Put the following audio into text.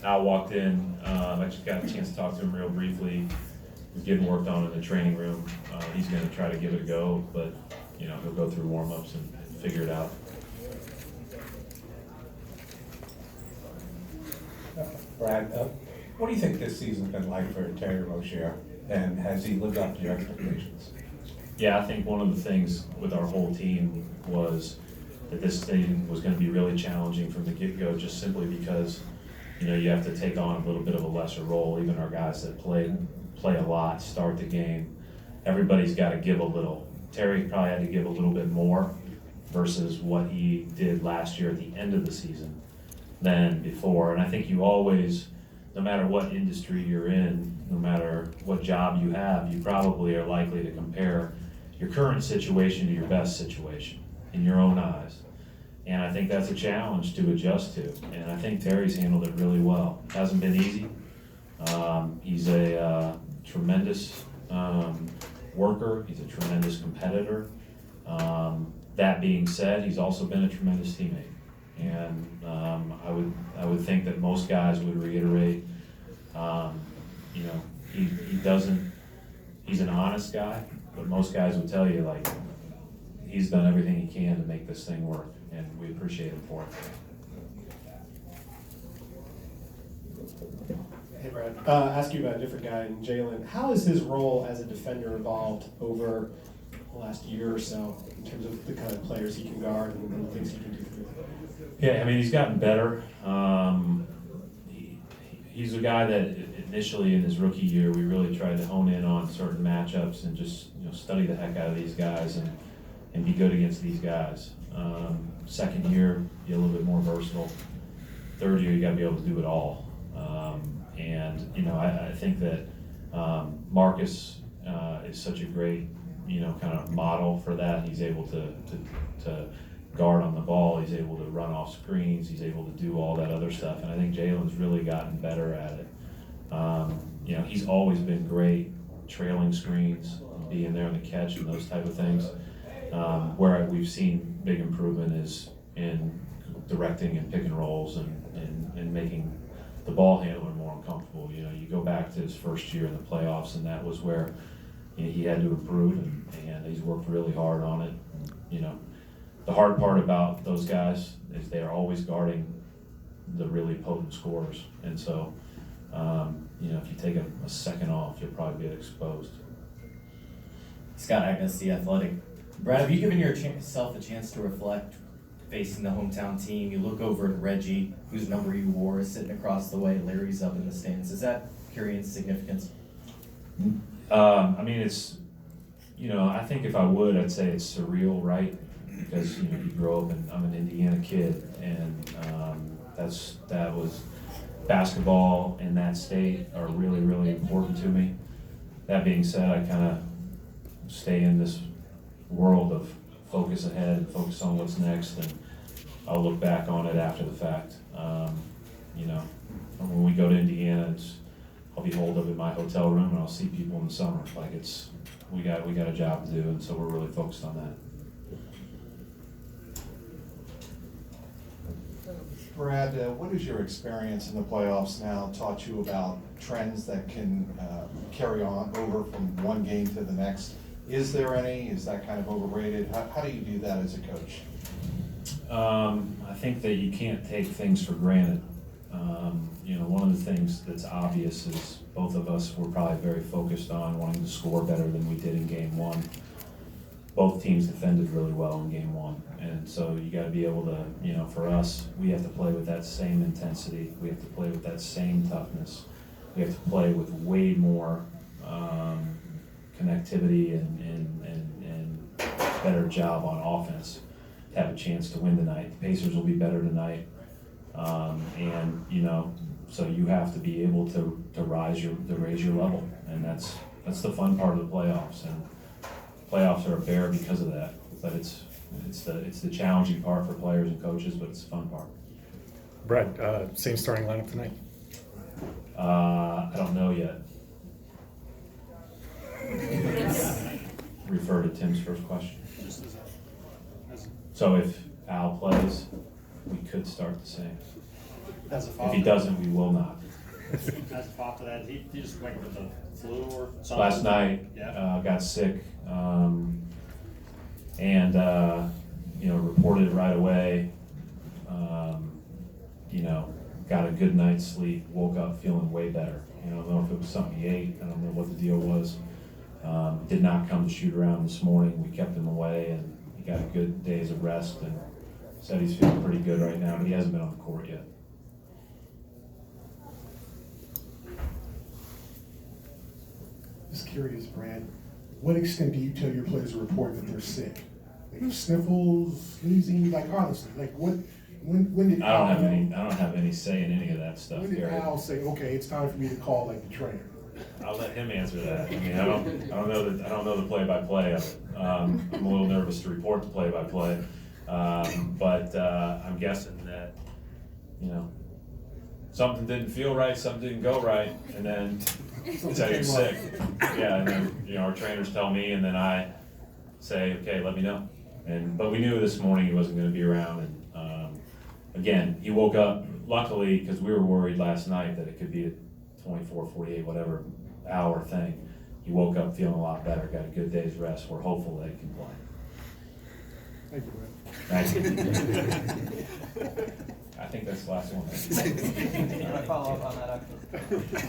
Al walked in. I just got a chance to talk to him real briefly. He's getting worked on in the training room. He's going to try to give it a go, but he'll go through warm-ups and figure it out. Brad, what do you think this season's been like for Terry Rozier, and has he lived up to your expectations? Yeah, I think one of the things with our whole team was that this thing was going to be really challenging from the get-go, just simply because you have to take on a little bit of a lesser role. Even our guys that play a lot, start the game, everybody's got to give a little. Terry probably had to give a little bit more versus what he did last year at the end of the season than before. And I think you always, no matter what industry you're in, no matter what job you have, you probably are likely to compare your current situation to your best situation in your own eyes. And I think that's a challenge to adjust to. And I think Terry's handled it really well. It hasn't been easy. He's a tremendous worker. He's a tremendous competitor. That being said, he's also been a tremendous teammate. And I would think that most guys would reiterate, he doesn't, he's an honest guy, but most guys would tell you, like, he's done everything he can to make this thing work, and we appreciate him for it. Hey Brad, ask you about a different guy, Jaylen. How has his role as a defender evolved over the last year or so in terms of the kind of players he can guard and the things he can do? Yeah, I mean, he's gotten better. He's a guy that initially in his rookie year, we really tried to hone in on certain matchups and just study the heck out of these guys and be good against these guys. Second year, be a little bit more versatile. Third year, you got to be able to do it all. I think that Marcus is such a great, kind of model for that. He's able to guard on the ball. He's able to run off screens. He's able to do all that other stuff. And I think Jaylen's really gotten better at it. He's always been great trailing screens, being there on the catch and those type of things. Where we've seen big improvement is in directing and pick and rolls and making the ball handler more uncomfortable. You go back to his first year in the playoffs, and that was where he had to improve, and he's worked really hard on it. The hard part about those guys is they're always guarding the really potent scorers, and so if you take a second off, you'll probably get exposed. Scott Agnes, The Athletic. Brad, have you given yourself a chance to reflect facing the hometown team? You look over at Reggie, whose number you wore, is sitting across the way. Larry's up in the stands. Does that carry any significance? I mean, it's, I think if I would, I'd say it's surreal, right? Because, you grow up, and I'm an Indiana kid, and that was basketball in that state are really, really important to me. That being said, I kind of stay in this world of focus ahead and focus on what's next, and I'll look back on it after the fact. When we go to Indiana, I'll be holed up in my hotel room and I'll see people in the summer. Like we got a job to do, and so we're really focused on that. Brad, what has your experience in the playoffs now taught you about trends that can carry on over from one game to the next? Is there any? Is that kind of overrated? How do you do that as a coach? I think that you can't take things for granted. One of the things that's obvious is both of us were probably very focused on wanting to score better than we did in game one. Both teams defended really well in game one. And so you got to be able to, for us, we have to play with that same intensity. We have to play with that same toughness. We have to play with way more connectivity and better job on offense to have a chance to win tonight. The Pacers will be better tonight. So you have to be able to raise your level. And that's the fun part of the playoffs. And playoffs are a bear because of that. But it's the challenging part for players and coaches, but it's the fun part. Brad, same starting lineup tonight? I don't know yet. Refer to Tim's first question. So if Al plays, we could start the same. As a If follow, he doesn't, we will not. as a follow to that, he just went with the flu or something. Last night, Yeah. got sick, and, reported it right away. Got a good night's sleep, woke up feeling way better. I don't know if it was something he ate, I don't know what the deal was. Did not come to shoot around this morning, we kept him away, and he got a good days of rest, and said he's feeling pretty good right now, but he hasn't been on the court yet. Just curious, Brad, what extent do you tell your players to report that they're sick? Like sniffles, sneezing, like honestly, like when did I don't have any say in any of that stuff, when did Gary. Al say, okay, it's time for me to call like the trainer? I'll let him answer that. I mean, I don't know the play-by-play of it. I'm a little nervous to report the play-by-play. But I'm guessing that, something didn't feel right, something didn't go right, and then said he was sick. Yeah, and then, our trainers tell me, and then I say, okay, let me know. But we knew this morning he wasn't gonna be around, and, again, he woke up, luckily, because we were worried last night that it could be a 24, 48, whatever hour thing. He woke up feeling a lot better, got a good day's rest. We're hopeful that he can play. Thank you, Brad. Thank you. I think that's the last one. Can I follow up on that, actually?